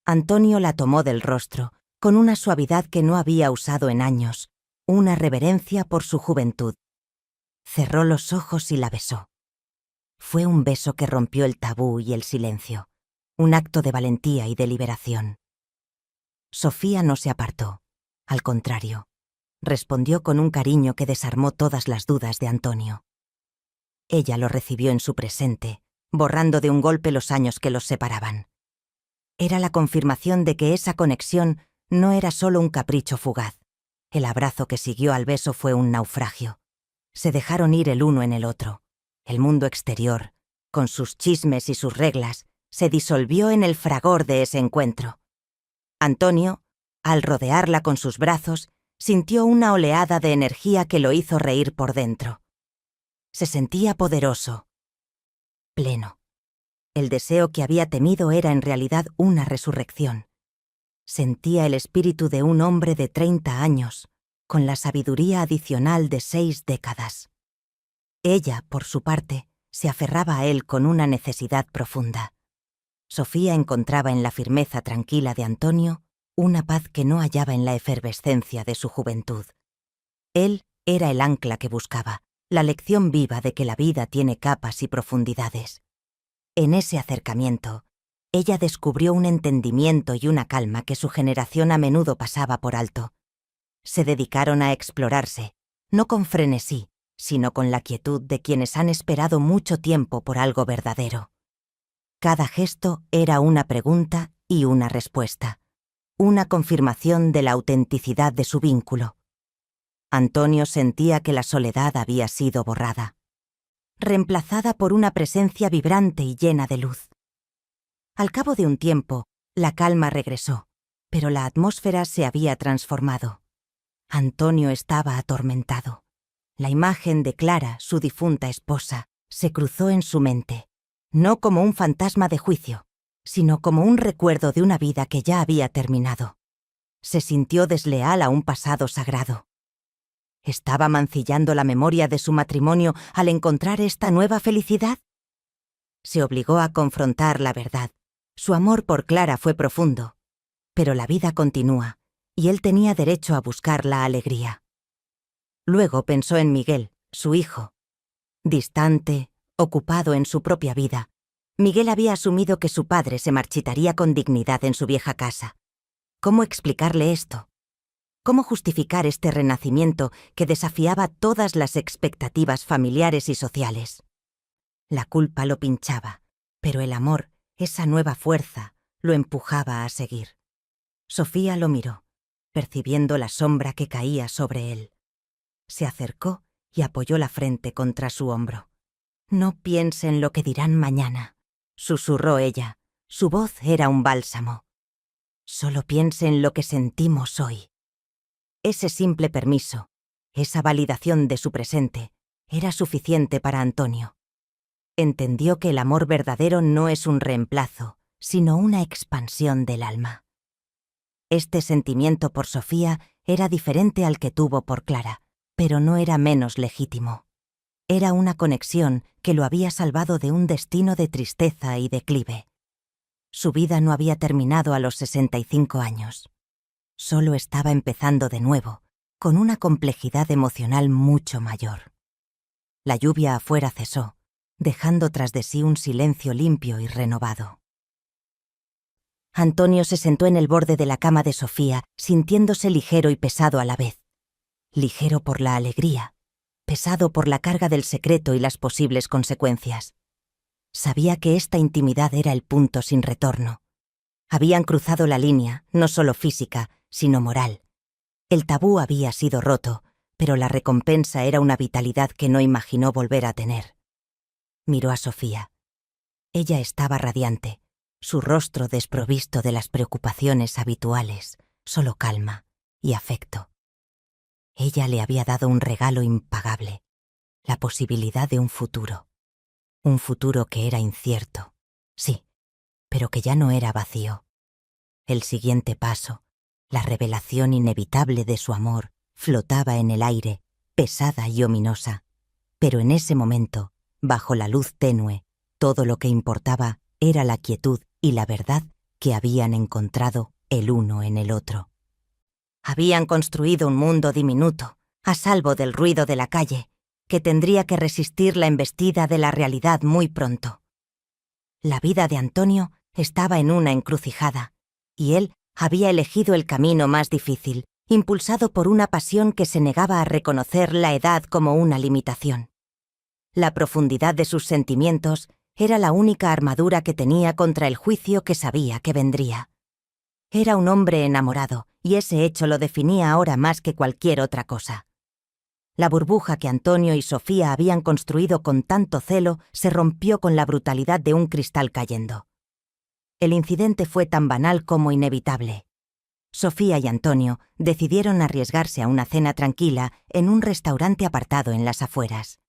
Antonio la tomó del rostro, con una suavidad que no había usado en años, una reverencia por su juventud. Cerró los ojos y la besó. Fue un beso que rompió el tabú y el silencio, un acto de valentía y de liberación. Sofía no se apartó, al contrario, respondió con un cariño que desarmó todas las dudas de Antonio. Ella lo recibió en su presente, borrando de un golpe los años que los separaban. Era la confirmación de que esa conexión no era solo un capricho fugaz. El abrazo que siguió al beso fue un naufragio. Se dejaron ir el uno en el otro. El mundo exterior, con sus chismes y sus reglas, se disolvió en el fragor de ese encuentro. Antonio, al rodearla con sus brazos, sintió una oleada de energía que lo hizo reír por dentro. Se sentía poderoso, pleno. El deseo que había temido era en realidad una resurrección. Sentía el espíritu de un hombre de 30 años, con la sabiduría adicional de 6 décadas. Ella, por su parte, se aferraba a él con una necesidad profunda. Sofía encontraba en la firmeza tranquila de Antonio una paz que no hallaba en la efervescencia de su juventud. Él era el ancla que buscaba, la lección viva de que la vida tiene capas y profundidades. En ese acercamiento, ella descubrió un entendimiento y una calma que su generación a menudo pasaba por alto. Se dedicaron a explorarse, no con frenesí, sino con la quietud de quienes han esperado mucho tiempo por algo verdadero. Cada gesto era una pregunta y una respuesta, una confirmación de la autenticidad de su vínculo. Antonio sentía que la soledad había sido borrada, reemplazada por una presencia vibrante y llena de luz. Al cabo de un tiempo, la calma regresó, pero la atmósfera se había transformado. Antonio estaba atormentado. La imagen de Clara, su difunta esposa, se cruzó en su mente, no como un fantasma de juicio, sino como un recuerdo de una vida que ya había terminado. Se sintió desleal a un pasado sagrado. ¿Estaba mancillando la memoria de su matrimonio al encontrar esta nueva felicidad? Se obligó a confrontar la verdad. Su amor por Clara fue profundo, pero la vida continúa, y él tenía derecho a buscar la alegría. Luego pensó en Miguel, su hijo. Distante, ocupado en su propia vida, Miguel había asumido que su padre se marchitaría con dignidad en su vieja casa. ¿Cómo explicarle esto? ¿Cómo justificar este renacimiento que desafiaba todas las expectativas familiares y sociales? La culpa lo pinchaba, pero el amor, esa nueva fuerza, lo empujaba a seguir. Sofía lo miró, percibiendo la sombra que caía sobre él. Se acercó y apoyó la frente contra su hombro. «No piense en lo que dirán mañana», susurró ella. Su voz era un bálsamo. «Solo piense en lo que sentimos hoy». Ese simple permiso, esa validación de su presente, era suficiente para Antonio. Entendió que el amor verdadero no es un reemplazo, sino una expansión del alma. Este sentimiento por Sofía era diferente al que tuvo por Clara, pero no era menos legítimo. Era una conexión que lo había salvado de un destino de tristeza y declive. Su vida no había terminado a los 65 años. Solo estaba empezando de nuevo, con una complejidad emocional mucho mayor. La lluvia afuera cesó, dejando tras de sí un silencio limpio y renovado. Antonio se sentó en el borde de la cama de Sofía, sintiéndose ligero y pesado a la vez. Ligero por la alegría, pesado por la carga del secreto y las posibles consecuencias. Sabía que esta intimidad era el punto sin retorno. Habían cruzado la línea, no solo física, sino moral. El tabú había sido roto, pero la recompensa era una vitalidad que no imaginó volver a tener. Miró a Sofía. Ella estaba radiante, su rostro desprovisto de las preocupaciones habituales, solo calma y afecto. Ella le había dado un regalo impagable, la posibilidad de un futuro que era incierto, sí, pero que ya no era vacío. El siguiente paso, la revelación inevitable de su amor, flotaba en el aire, pesada y ominosa, pero en ese momento, bajo la luz tenue, todo lo que importaba era la quietud y la verdad que habían encontrado el uno en el otro. Habían construido un mundo diminuto, a salvo del ruido de la calle, que tendría que resistir la embestida de la realidad muy pronto. La vida de Antonio estaba en una encrucijada, y él había elegido el camino más difícil, impulsado por una pasión que se negaba a reconocer la edad como una limitación. La profundidad de sus sentimientos era la única armadura que tenía contra el juicio que sabía que vendría. Era un hombre enamorado, y ese hecho lo definía ahora más que cualquier otra cosa. La burbuja que Antonio y Sofía habían construido con tanto celo se rompió con la brutalidad de un cristal cayendo. El incidente fue tan banal como inevitable. Sofía y Antonio decidieron arriesgarse a una cena tranquila en un restaurante apartado en las afueras.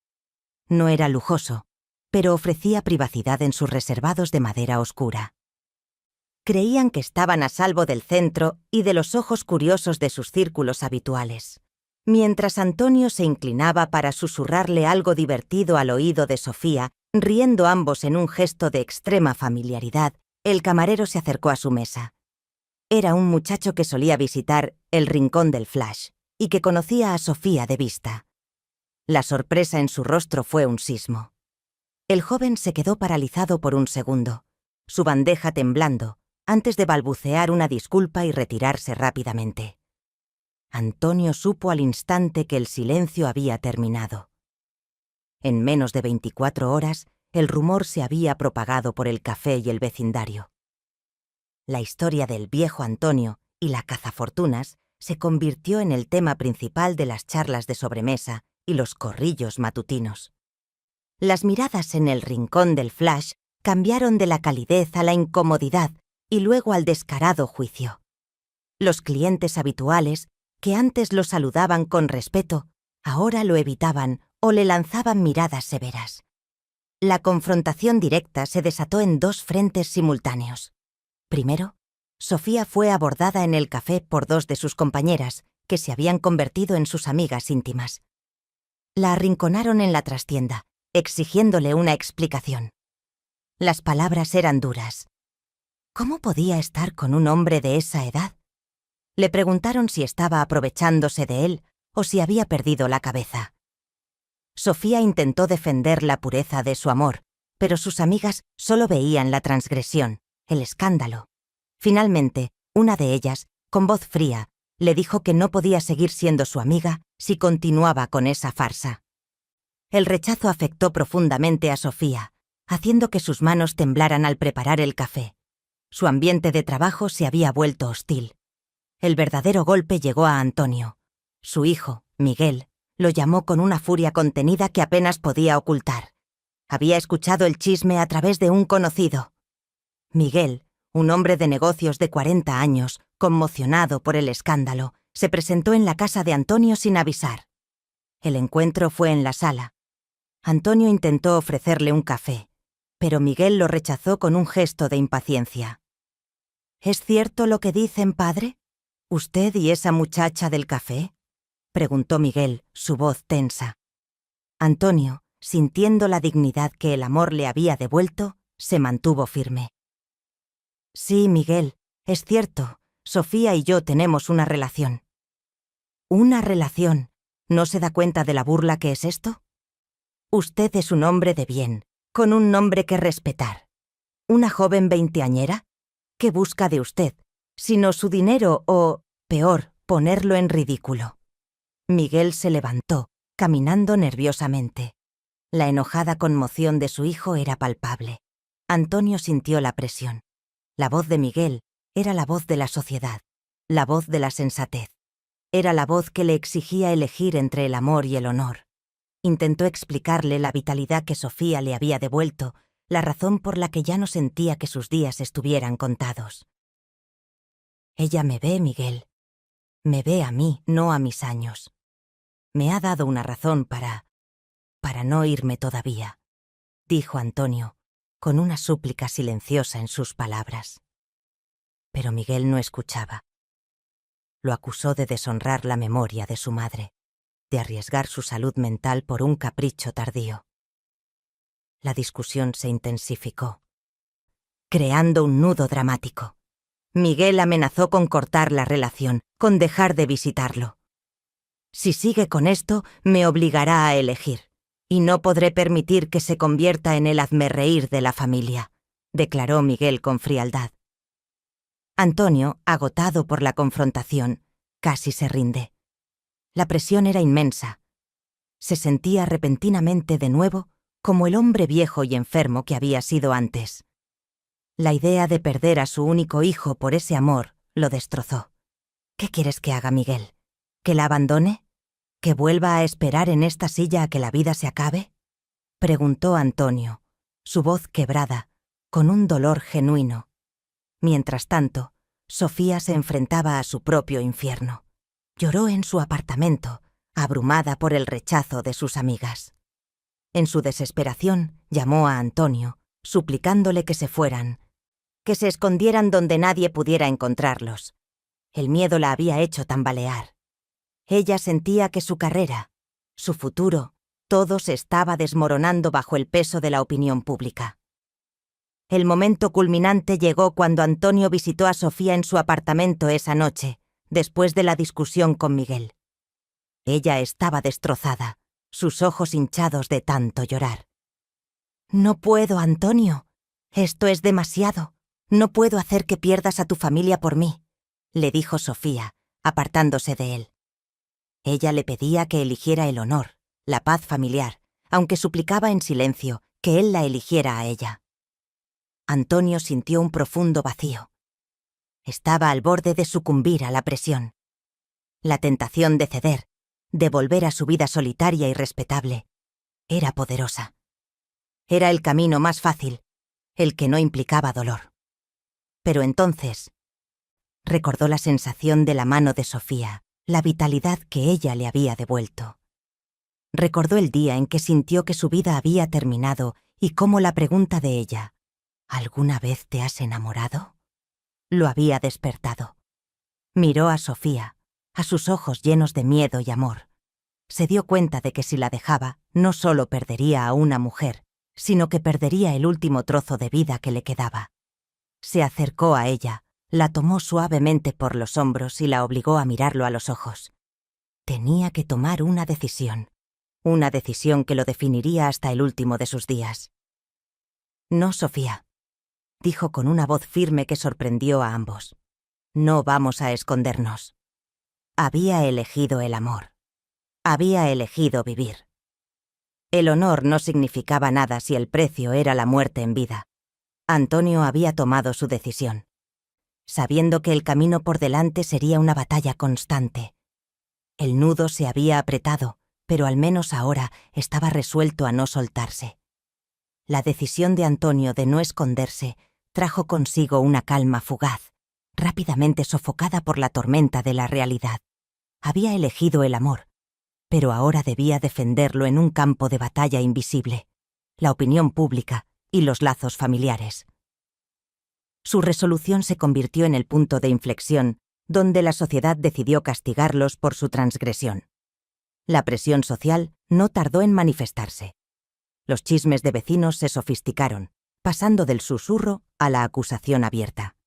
No era lujoso, pero ofrecía privacidad en sus reservados de madera oscura. Creían que estaban a salvo del centro y de los ojos curiosos de sus círculos habituales. Mientras Antonio se inclinaba para susurrarle algo divertido al oído de Sofía, riendo ambos en un gesto de extrema familiaridad, el camarero se acercó a su mesa. Era un muchacho que solía visitar el Rincón del Flash y que conocía a Sofía de vista. La sorpresa en su rostro fue un sismo. El joven se quedó paralizado por un segundo, su bandeja temblando, antes de balbucear una disculpa y retirarse rápidamente. Antonio supo al instante que el silencio había terminado. En menos de 24 horas, el rumor se había propagado por el café y el vecindario. La historia del viejo Antonio y la cazafortunas se convirtió en el tema principal de las charlas de sobremesa y los corrillos matutinos. Las miradas en el Rincón del Flash cambiaron de la calidez a la incomodidad y luego al descarado juicio. Los clientes habituales, que antes lo saludaban con respeto, ahora lo evitaban o le lanzaban miradas severas. La confrontación directa se desató en dos frentes simultáneos. Primero, Sofía fue abordada en el café por dos de sus compañeras, que se habían convertido en sus amigas íntimas. La arrinconaron en la trastienda, exigiéndole una explicación. Las palabras eran duras. ¿Cómo podía estar con un hombre de esa edad? Le preguntaron si estaba aprovechándose de él o si había perdido la cabeza. Sofía intentó defender la pureza de su amor, pero sus amigas solo veían la transgresión, el escándalo. Finalmente, una de ellas, con voz fría, le dijo que no podía seguir siendo su amiga si continuaba con esa farsa. El rechazo afectó profundamente a Sofía, haciendo que sus manos temblaran al preparar el café. Su ambiente de trabajo se había vuelto hostil. El verdadero golpe llegó a Antonio. Su hijo, Miguel, Lo llamó con una furia contenida que apenas podía ocultar. Había escuchado el chisme a través de un conocido. Miguel, un hombre de negocios de 40 años, conmocionado por el escándalo, se presentó en la casa de Antonio sin avisar. El encuentro fue en la sala. Antonio intentó ofrecerle un café, pero Miguel lo rechazó con un gesto de impaciencia. ¿Es cierto lo que dicen, padre? ¿Usted y esa muchacha del café? Preguntó Miguel, su voz tensa. Antonio, sintiendo la dignidad que el amor le había devuelto, se mantuvo firme. Sí, Miguel, es cierto. Sofía y yo tenemos una relación. ¿Una relación? ¿No se da cuenta de la burla que es esto? Usted es un hombre de bien, con un nombre que respetar. ¿Una joven veinteañera? ¿Qué busca de usted? Sino su dinero o, peor, ponerlo en ridículo. Miguel se levantó, caminando nerviosamente. La enojada conmoción de su hijo era palpable. Antonio sintió la presión. La voz de Miguel era la voz de la sociedad, la voz de la sensatez. Era la voz que le exigía elegir entre el amor y el honor. Intentó explicarle la vitalidad que Sofía le había devuelto, la razón por la que ya no sentía que sus días estuvieran contados. Ella me ve, Miguel. Me ve a mí, no a mis años. Me ha dado una razón para no irme todavía, dijo Antonio, con una súplica silenciosa en sus palabras. Pero Miguel no escuchaba. Lo acusó de deshonrar la memoria de su madre, de arriesgar su salud mental por un capricho tardío. La discusión se intensificó, creando un nudo dramático. Miguel amenazó con cortar la relación, con dejar de visitarlo. Si sigue con esto, me obligará a elegir, y no podré permitir que se convierta en el hazmerreír de la familia, declaró Miguel con frialdad. Antonio, agotado por la confrontación, casi se rinde. La presión era inmensa. Se sentía repentinamente de nuevo como el hombre viejo y enfermo que había sido antes. La idea de perder a su único hijo por ese amor lo destrozó. ¿Qué quieres que haga, Miguel? ¿Que la abandone? ¿Que vuelva a esperar en esta silla a que la vida se acabe? Preguntó Antonio, su voz quebrada, con un dolor genuino. Mientras tanto, Sofía se enfrentaba a su propio infierno. Lloró en su apartamento, abrumada por el rechazo de sus amigas. En su desesperación, llamó a Antonio, suplicándole que se fueran, que se escondieran donde nadie pudiera encontrarlos. El miedo la había hecho tambalear. Ella sentía que su carrera, su futuro, todo se estaba desmoronando bajo el peso de la opinión pública. El momento culminante llegó cuando Antonio visitó a Sofía en su apartamento esa noche, después de la discusión con Miguel. Ella estaba destrozada, sus ojos hinchados de tanto llorar. «No puedo, Antonio. Esto es demasiado. No puedo hacer que pierdas a tu familia por mí», le dijo Sofía, apartándose de él. Ella le pedía que eligiera el honor, la paz familiar, aunque suplicaba en silencio que él la eligiera a ella. Antonio sintió un profundo vacío. Estaba al borde de sucumbir a la presión. La tentación de ceder, de volver a su vida solitaria y respetable, era poderosa. Era el camino más fácil, el que no implicaba dolor. Pero entonces, recordó la sensación de la mano de Sofía, la vitalidad que ella le había devuelto. Recordó el día en que sintió que su vida había terminado y cómo la pregunta de ella, ¿alguna vez te has enamorado?, lo había despertado. Miró a Sofía, a sus ojos llenos de miedo y amor. Se dio cuenta de que si la dejaba, no solo perdería a una mujer, sino que perdería el último trozo de vida que le quedaba. Se acercó a ella, la tomó suavemente por los hombros y la obligó a mirarlo a los ojos. Tenía que tomar una decisión que lo definiría hasta el último de sus días. «No, Sofía», dijo con una voz firme que sorprendió a ambos. «No vamos a escondernos». Había elegido el amor. Había elegido vivir. El honor no significaba nada si el precio era la muerte en vida. Antonio había tomado su decisión, sabiendo que el camino por delante sería una batalla constante. El nudo se había apretado, pero al menos ahora estaba resuelto a no soltarse. La decisión de Antonio de no esconderse trajo consigo una calma fugaz, rápidamente sofocada por la tormenta de la realidad. Había elegido el amor, pero ahora debía defenderlo en un campo de batalla invisible, la opinión pública y los lazos familiares. Su resolución se convirtió en el punto de inflexión donde la sociedad decidió castigarlos por su transgresión. La presión social no tardó en manifestarse. Los chismes de vecinos se sofisticaron, pasando del susurro a la acusación abierta.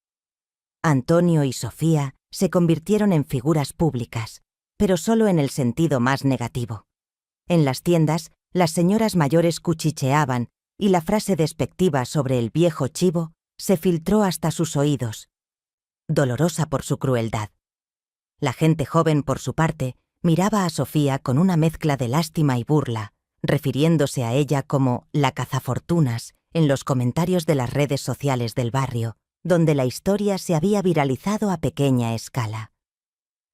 Antonio y Sofía se convirtieron en figuras públicas, pero solo en el sentido más negativo. En las tiendas, las señoras mayores cuchicheaban y la frase despectiva sobre el viejo chivo se filtró hasta sus oídos, dolorosa por su crueldad. La gente joven, por su parte, miraba a Sofía con una mezcla de lástima y burla, refiriéndose a ella como la cazafortunas en los comentarios de las redes sociales del barrio, donde la historia se había viralizado a pequeña escala.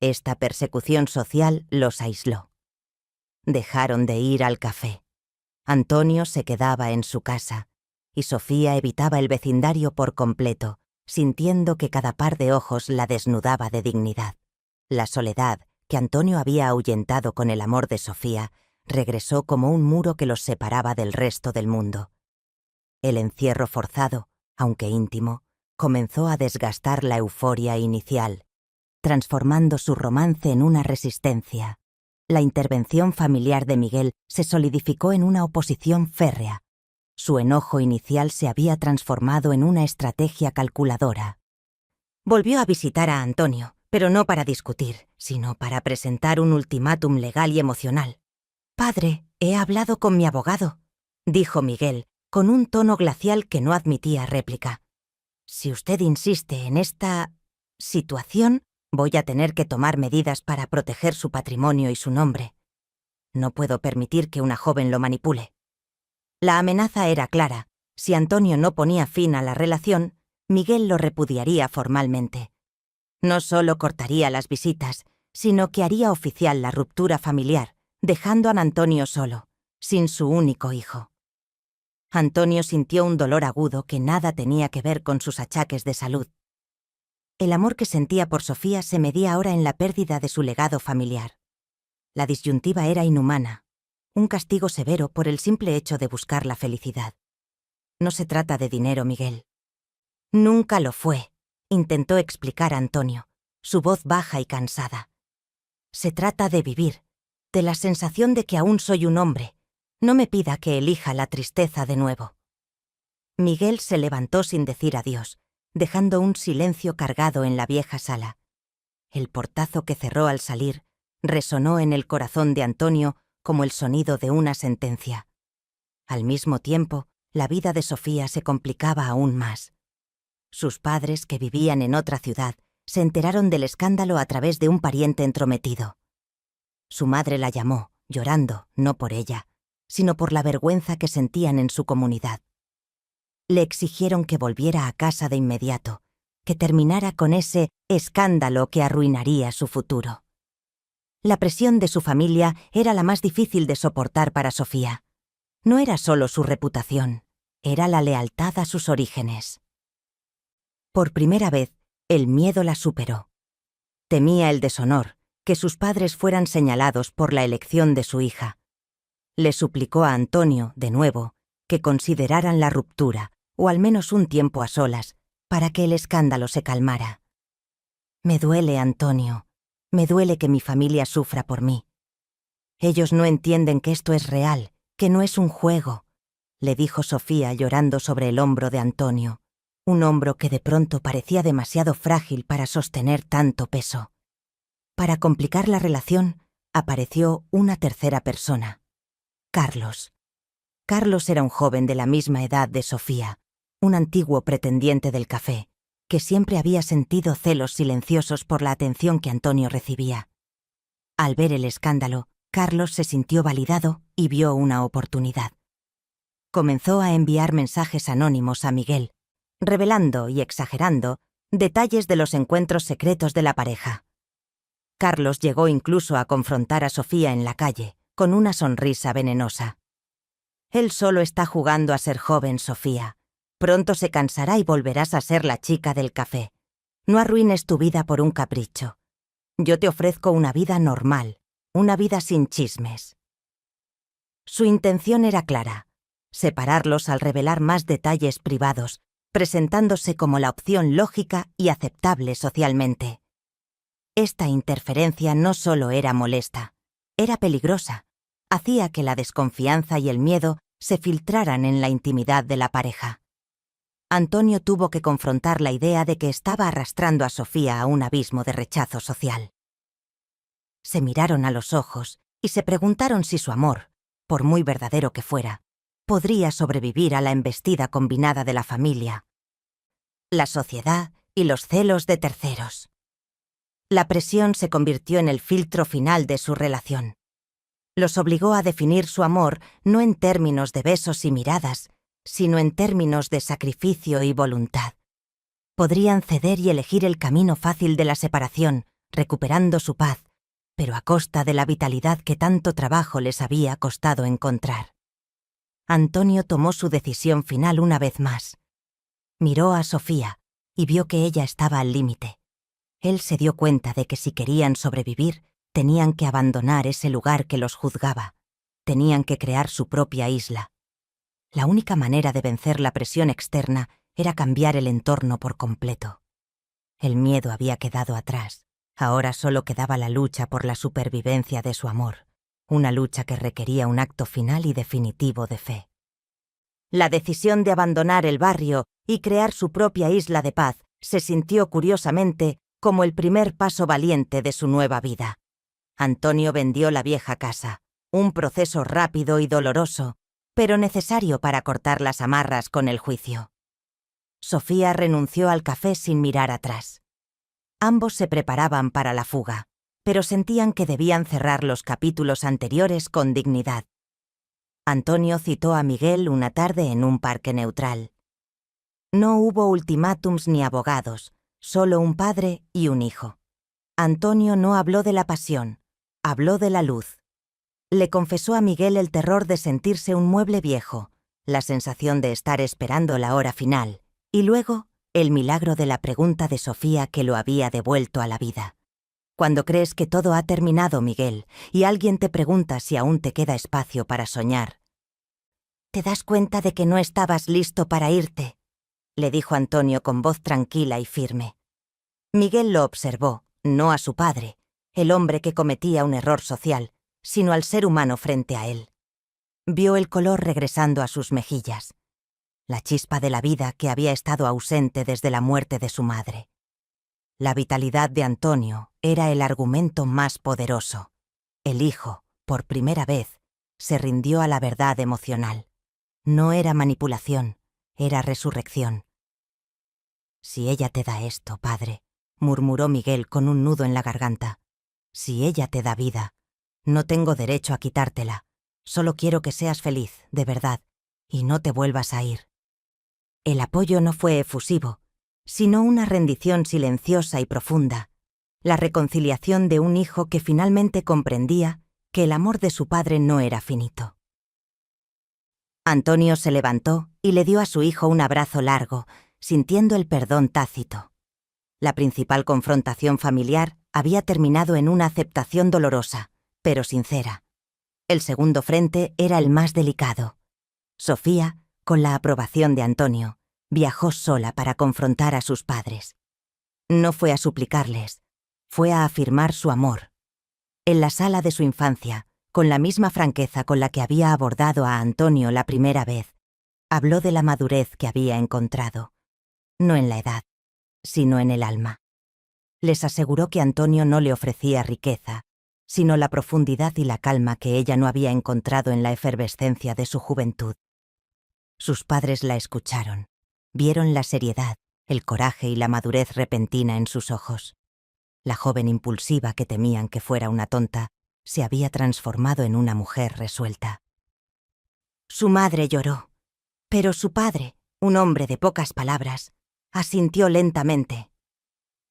Esta persecución social los aisló. Dejaron de ir al café. Antonio se quedaba en su casa, y Sofía evitaba el vecindario por completo, sintiendo que cada par de ojos la desnudaba de dignidad. La soledad, que Antonio había ahuyentado con el amor de Sofía, regresó como un muro que los separaba del resto del mundo. El encierro forzado, aunque íntimo, comenzó a desgastar la euforia inicial, transformando su romance en una resistencia. La intervención familiar de Miguel se solidificó en una oposición férrea. Su enojo inicial se había transformado en una estrategia calculadora. Volvió a visitar a Antonio, pero no para discutir, sino para presentar un ultimátum legal y emocional. «Padre, he hablado con mi abogado», dijo Miguel, con un tono glacial que no admitía réplica. «Si usted insiste en esta situación, voy a tener que tomar medidas para proteger su patrimonio y su nombre. No puedo permitir que una joven lo manipule». La amenaza era clara. Si Antonio no ponía fin a la relación, Miguel lo repudiaría formalmente. No solo cortaría las visitas, sino que haría oficial la ruptura familiar, dejando a Antonio solo, sin su único hijo. Antonio sintió un dolor agudo que nada tenía que ver con sus achaques de salud. El amor que sentía por Sofía se medía ahora en la pérdida de su legado familiar. La disyuntiva era inhumana, un castigo severo por el simple hecho de buscar la felicidad. «No se trata de dinero, Miguel». «Nunca lo fue», intentó explicar Antonio, su voz baja y cansada. «Se trata de vivir, de la sensación de que aún soy un hombre. No me pida que elija la tristeza de nuevo». Miguel se levantó sin decir adiós, dejando un silencio cargado en la vieja sala. El portazo que cerró al salir resonó en el corazón de Antonio como el sonido de una sentencia. Al mismo tiempo, la vida de Sofía se complicaba aún más. Sus padres, que vivían en otra ciudad, se enteraron del escándalo a través de un pariente entrometido. Su madre la llamó, llorando, no por ella, sino por la vergüenza que sentían en su comunidad. Le exigieron que volviera a casa de inmediato, que terminara con ese escándalo que arruinaría su futuro. La presión de su familia era la más difícil de soportar para Sofía. No era solo su reputación, era la lealtad a sus orígenes. Por primera vez, el miedo la superó. Temía el deshonor, que sus padres fueran señalados por la elección de su hija. Le suplicó a Antonio, de nuevo, que consideraran la ruptura, o al menos un tiempo a solas, para que el escándalo se calmara. «Me duele, Antonio. Me duele que mi familia sufra por mí. Ellos no entienden que esto es real, que no es un juego», le dijo Sofía llorando sobre el hombro de Antonio, un hombro que de pronto parecía demasiado frágil para sostener tanto peso. Para complicar la relación, apareció una tercera persona, Carlos. Carlos era un joven de la misma edad de Sofía, un antiguo pretendiente del café, que siempre había sentido celos silenciosos por la atención que Antonio recibía. Al ver el escándalo, Carlos se sintió validado y vio una oportunidad. Comenzó a enviar mensajes anónimos a Miguel, revelando y exagerando detalles de los encuentros secretos de la pareja. Carlos llegó incluso a confrontar a Sofía en la calle, con una sonrisa venenosa. Él solo está jugando a ser joven, Sofía. Pronto se cansará y volverás a ser la chica del café. No arruines tu vida por un capricho. Yo te ofrezco una vida normal, una vida sin chismes. Su intención era clara: separarlos al revelar más detalles privados, presentándose como la opción lógica y aceptable socialmente. Esta interferencia no solo era molesta, era peligrosa. Hacía que la desconfianza y el miedo se filtraran en la intimidad de la pareja. Antonio tuvo que confrontar la idea de que estaba arrastrando a Sofía a un abismo de rechazo social. Se miraron a los ojos y se preguntaron si su amor, por muy verdadero que fuera, podría sobrevivir a la embestida combinada de la familia, la sociedad y los celos de terceros. La presión se convirtió en el filtro final de su relación. Los obligó a definir su amor no en términos de besos y miradas, sino en términos de sacrificio y voluntad. Podrían ceder y elegir el camino fácil de la separación, recuperando su paz, pero a costa de la vitalidad que tanto trabajo les había costado encontrar. Antonio tomó su decisión final una vez más. Miró a Sofía y vio que ella estaba al límite. Él se dio cuenta de que si querían sobrevivir, tenían que abandonar ese lugar que los juzgaba. Tenían que crear su propia isla. La única manera de vencer la presión externa era cambiar el entorno por completo. El miedo había quedado atrás. Ahora solo quedaba la lucha por la supervivencia de su amor, una lucha que requería un acto final y definitivo de fe. La decisión de abandonar el barrio y crear su propia isla de paz se sintió curiosamente como el primer paso valiente de su nueva vida. Antonio vendió la vieja casa, un proceso rápido y doloroso, pero necesario para cortar las amarras con el juicio. Sofía renunció al café sin mirar atrás. Ambos se preparaban para la fuga, pero sentían que debían cerrar los capítulos anteriores con dignidad. Antonio citó a Miguel una tarde en un parque neutral. No hubo ultimátums ni abogados, solo un padre y un hijo. Antonio no habló de la pasión, habló de la luz. Le confesó a Miguel el terror de sentirse un mueble viejo, la sensación de estar esperando la hora final, y luego el milagro de la pregunta de Sofía que lo había devuelto a la vida. Cuando crees que todo ha terminado, Miguel, y alguien te pregunta si aún te queda espacio para soñar, ¿te das cuenta de que no estabas listo para irte?, le dijo Antonio con voz tranquila y firme. Miguel lo observó, no a su padre, el hombre que cometía un error social, sino al ser humano frente a él. Vio el color regresando a sus mejillas, la chispa de la vida que había estado ausente desde la muerte de su madre. La vitalidad de Antonio era el argumento más poderoso. El hijo, por primera vez, se rindió a la verdad emocional. No era manipulación, era resurrección. «Si ella te da esto, padre», murmuró Miguel con un nudo en la garganta. «Si ella te da vida, no tengo derecho a quitártela. Solo quiero que seas feliz, de verdad, y no te vuelvas a ir». El apoyo no fue efusivo, sino una rendición silenciosa y profunda, la reconciliación de un hijo que finalmente comprendía que el amor de su padre no era finito. Antonio se levantó y le dio a su hijo un abrazo largo, sintiendo el perdón tácito. La principal confrontación familiar había terminado en una aceptación dolorosa, pero sincera. El segundo frente era el más delicado. Sofía, con la aprobación de Antonio, viajó sola para confrontar a sus padres. No fue a suplicarles, fue a afirmar su amor. En la sala de su infancia, con la misma franqueza con la que había abordado a Antonio la primera vez, habló de la madurez que había encontrado, no en la edad, sino en el alma. Les aseguró que Antonio no le ofrecía riqueza, sino la profundidad y la calma que ella no había encontrado en la efervescencia de su juventud. Sus padres la escucharon, vieron la seriedad, el coraje y la madurez repentina en sus ojos. La joven impulsiva que temían que fuera una tonta, se había transformado en una mujer resuelta. Su madre lloró, pero su padre, un hombre de pocas palabras, asintió lentamente.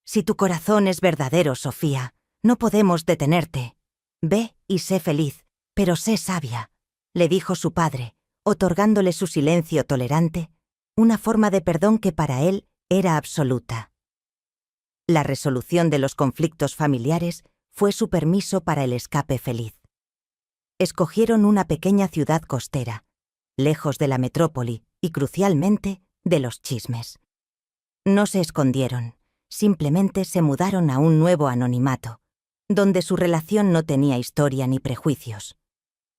«Si tu corazón es verdadero, Sofía, no podemos detenerte. Ve y sé feliz, Pero sé sabia, le dijo su padre, otorgándole su silencio tolerante, una forma de perdón que para él era absoluta. La resolución de los conflictos familiares fue su permiso para el escape feliz. Escogieron una pequeña ciudad costera, lejos de la metrópoli y, crucialmente, de los chismes. No se escondieron, simplemente se mudaron a un nuevo anonimato, donde su relación no tenía historia ni prejuicios.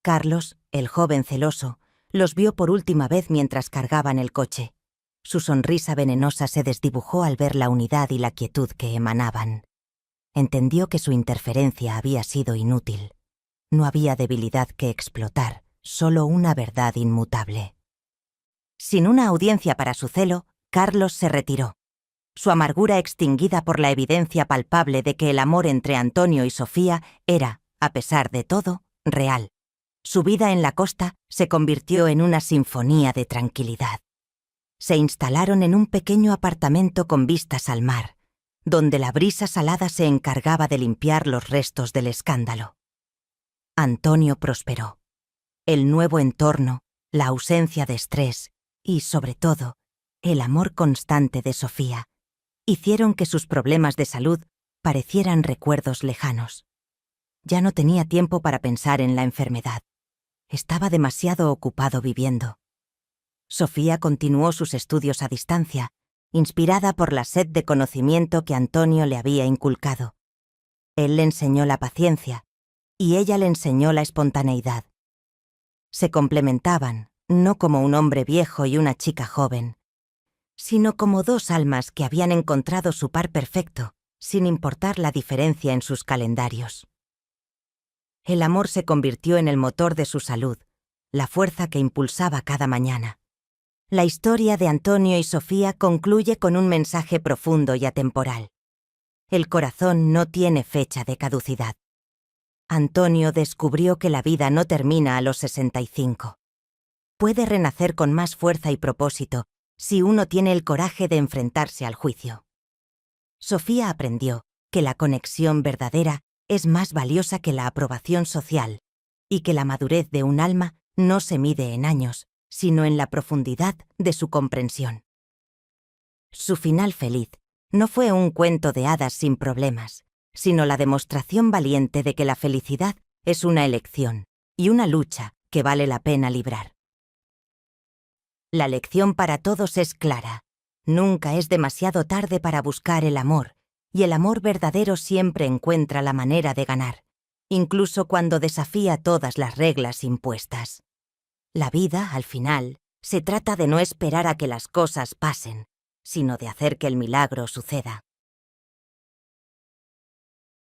Carlos, el joven celoso, los vio por última vez mientras cargaban el coche. Su sonrisa venenosa se desdibujó al ver la unidad y la quietud que emanaban. Entendió que su interferencia había sido inútil. No había debilidad que explotar, solo una verdad inmutable. Sin una audiencia para su celo, Carlos se retiró. Su amargura extinguida por la evidencia palpable de que el amor entre Antonio y Sofía era, a pesar de todo, real. Su vida en la costa se convirtió en una sinfonía de tranquilidad. Se instalaron en un pequeño apartamento con vistas al mar, donde la brisa salada se encargaba de limpiar los restos del escándalo. Antonio prosperó. El nuevo entorno, la ausencia de estrés y, sobre todo, el amor constante de Sofía hicieron que sus problemas de salud parecieran recuerdos lejanos. Ya no tenía tiempo para pensar en la enfermedad. Estaba demasiado ocupado viviendo. Sofía continuó sus estudios a distancia, inspirada por la sed de conocimiento que Antonio le había inculcado. Él le enseñó la paciencia y ella le enseñó la espontaneidad. Se complementaban, no como un hombre viejo y una chica joven, sino como dos almas que habían encontrado su par perfecto, sin importar la diferencia en sus calendarios. El amor se convirtió en el motor de su salud, la fuerza que impulsaba cada mañana. La historia de Antonio y Sofía concluye con un mensaje profundo y atemporal. El corazón no tiene fecha de caducidad. Antonio descubrió que la vida no termina a los 65. Puede renacer con más fuerza y propósito si uno tiene el coraje de enfrentarse al juicio. Sofía aprendió que la conexión verdadera es más valiosa que la aprobación social y que la madurez de un alma no se mide en años, sino en la profundidad de su comprensión. Su final feliz no fue un cuento de hadas sin problemas, sino la demostración valiente de que la felicidad es una elección y una lucha que vale la pena librar. La lección para todos es clara. Nunca es demasiado tarde para buscar el amor, y el amor verdadero siempre encuentra la manera de ganar, incluso cuando desafía todas las reglas impuestas. La vida, al final, se trata de no esperar a que las cosas pasen, sino de hacer que el milagro suceda.